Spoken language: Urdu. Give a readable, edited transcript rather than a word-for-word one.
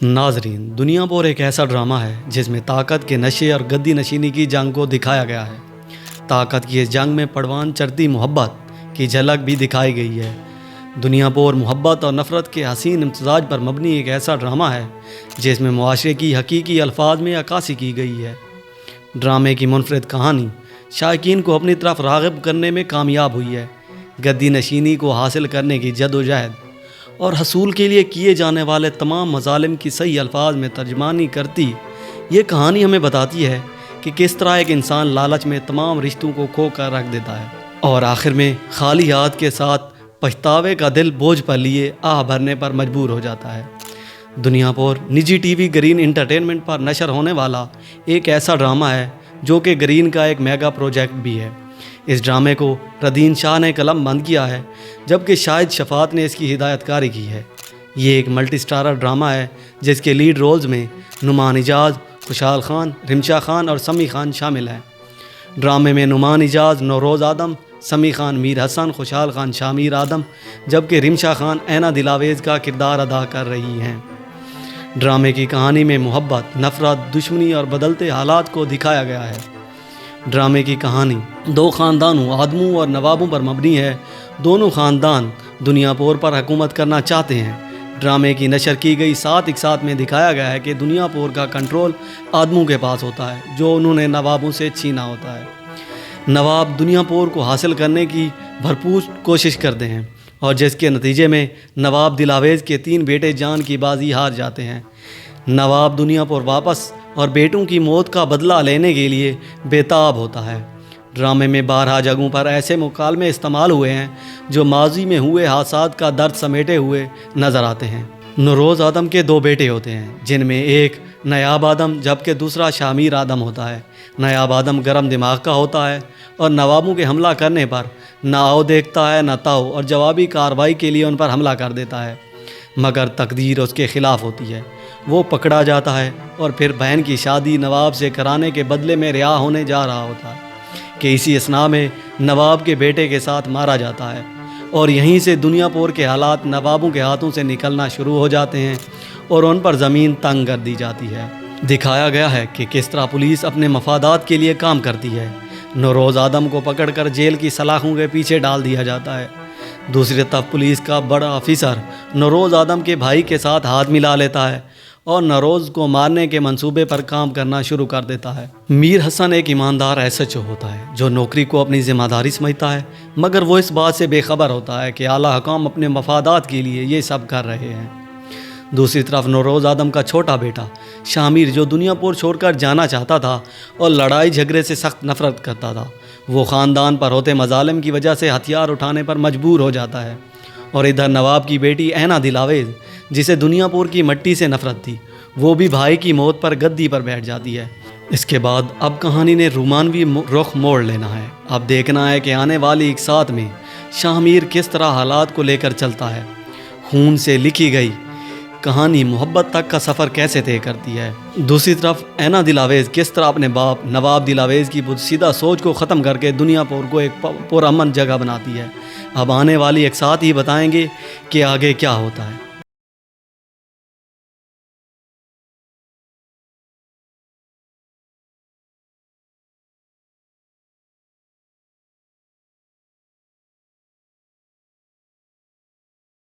ناظرین، دنیا پور ایک ایسا ڈرامہ ہے جس میں طاقت کے نشے اور گدی نشینی کی جنگ کو دکھایا گیا ہے۔ طاقت کی اس جنگ میں پڑوان چڑھتی محبت کی جھلک بھی دکھائی گئی ہے۔ دنیا پور محبت اور نفرت کے حسین امتزاج پر مبنی ایک ایسا ڈرامہ ہے جس میں معاشرے کی حقیقی الفاظ میں عکاسی کی گئی ہے۔ ڈرامے کی منفرد کہانی شائقین کو اپنی طرف راغب کرنے میں کامیاب ہوئی ہے۔ گدی نشینی کو حاصل کرنے کی جدوجہد اور حصول کے لیے کیے جانے والے تمام مظالم کی صحیح الفاظ میں ترجمانی کرتی یہ کہانی ہمیں بتاتی ہے کہ کس طرح ایک انسان لالچ میں تمام رشتوں کو کھو کر رکھ دیتا ہے اور آخر میں خالی ہاتھ کے ساتھ پچھتاوے کا دل بوجھ پر لیے آہ بھرنے پر مجبور ہو جاتا ہے۔ دنیا پور نجی ٹی وی گرین انٹرٹینمنٹ پر نشر ہونے والا ایک ایسا ڈرامہ ہے جو کہ گرین کا ایک میگا پروجیکٹ بھی ہے۔ اس ڈرامے کو ردین شاہ نے قلم بند کیا ہے جبکہ شاہد شفاعت نے اس کی ہدایت کاری کی ہے۔ یہ ایک ملٹی سٹارر ڈرامہ ہے جس کے لیڈ رولز میں نعمان اجاز، خوشحال خان، رمشا خان اور سمی خان شامل ہیں۔ ڈرامے میں نعمان اجاز نوروز آدم، سمی خان میر حسن، خوشحال خان شامیر آدم جبکہ رمشا خان اینا دلاویز کا کردار ادا کر رہی ہیں۔ ڈرامے کی کہانی میں محبت، نفرت، دشمنی اور بدلتے حالات کو دکھایا گیا ہے۔ ڈرامے کی کہانی دو خاندانوں آدموں اور نوابوں پر مبنی ہے۔ دونوں خاندان دنیا پور پر حکومت کرنا چاہتے ہیں۔ ڈرامے کی نشر کی گئی 7 اقساط میں دکھایا گیا ہے کہ دنیا پور کا کنٹرول آدموں کے پاس ہوتا ہے جو انہوں نے نوابوں سے چھینا ہوتا ہے۔ نواب دنیا پور کو حاصل کرنے کی بھرپور کوشش کرتے ہیں اور جس کے نتیجے میں نواب دلاویز کے 3 بیٹے جان کی بازی ہار جاتے ہیں۔ نواب دنیا پور واپس اور بیٹوں کی موت کا بدلہ لینے کے لیے بےتاب ہوتا ہے۔ ڈرامے میں 12 جگہوں پر ایسے مکالمے استعمال ہوئے ہیں جو ماضی میں ہوئے حادثات کا درد سمیٹے ہوئے نظر آتے ہیں۔ نوروز آدم کے 2 بیٹے ہوتے ہیں جن میں ایک نیاب آدم جبکہ دوسرا شامیر آدم ہوتا ہے۔ نیاب آدم گرم دماغ کا ہوتا ہے اور نوابوں کے حملہ کرنے پر نہ آؤ دیکھتا ہے نہ تاؤ اور جوابی کارروائی کے لیے ان پر حملہ کر دیتا ہے، مگر تقدیر اس کے خلاف ہوتی ہے۔ وہ پکڑا جاتا ہے اور پھر بہن کی شادی نواب سے کرانے کے بدلے میں رہا ہونے جا رہا ہوتا ہے کہ اسی اثناء میں نواب کے بیٹے کے ساتھ مارا جاتا ہے اور یہیں سے دنیا پور کے حالات نوابوں کے ہاتھوں سے نکلنا شروع ہو جاتے ہیں اور ان پر زمین تنگ کر دی جاتی ہے۔ دکھایا گیا ہے کہ کس طرح پولیس اپنے مفادات کے لیے کام کرتی ہے۔ نوروز آدم کو پکڑ کر جیل کی سلاخوں کے پیچھے ڈال دیا جاتا ہے۔ دوسری طرف پولیس کا بڑا آفیسر نوروز آدم کے بھائی کے ساتھ ہاتھ ملا لیتا ہے اور نوروز کو مارنے کے منصوبے پر کام کرنا شروع کر دیتا ہے۔ میر حسن ایک ایماندار SHO ہوتا ہے جو نوکری کو اپنی ذمہ داری سمجھتا ہے، مگر وہ اس بات سے بے خبر ہوتا ہے کہ اعلیٰ حکام اپنے مفادات کے لیے یہ سب کر رہے ہیں۔ دوسری طرف نوروز آدم کا چھوٹا بیٹا شامیر جو دنیا پور چھوڑ کر جانا چاہتا تھا اور لڑائی جھگڑے سے سخت نفرت کرتا تھا، وہ خاندان پر ہوتے مظالم کی وجہ سے ہتھیار اٹھانے پر مجبور ہو جاتا ہے۔ اور ادھر نواب کی بیٹی اینا دلاویز جسے دنیا پور کی مٹی سے نفرت تھی، وہ بھی بھائی کی موت پر گدی پر بیٹھ جاتی ہے۔ اس کے بعد اب کہانی نے رومانوی رخ موڑ لینا ہے۔ اب دیکھنا ہے کہ آنے والی اقساط میں شامیر کس طرح حالات کو لے کر چلتا ہے۔ خون سے لکھی گئی کہانی محبت تک کا سفر کیسے طے کرتی ہے۔ دوسری طرف اینا دلاویز کس طرح اپنے باپ نواب دلاویز کی سیدھا سوچ کو ختم کر کے دنیا پور کو ایک پرامن جگہ بناتی ہے۔ اب آنے والی اقساط ہی بتائیں گے کہ آگے کیا ہوتا ہے۔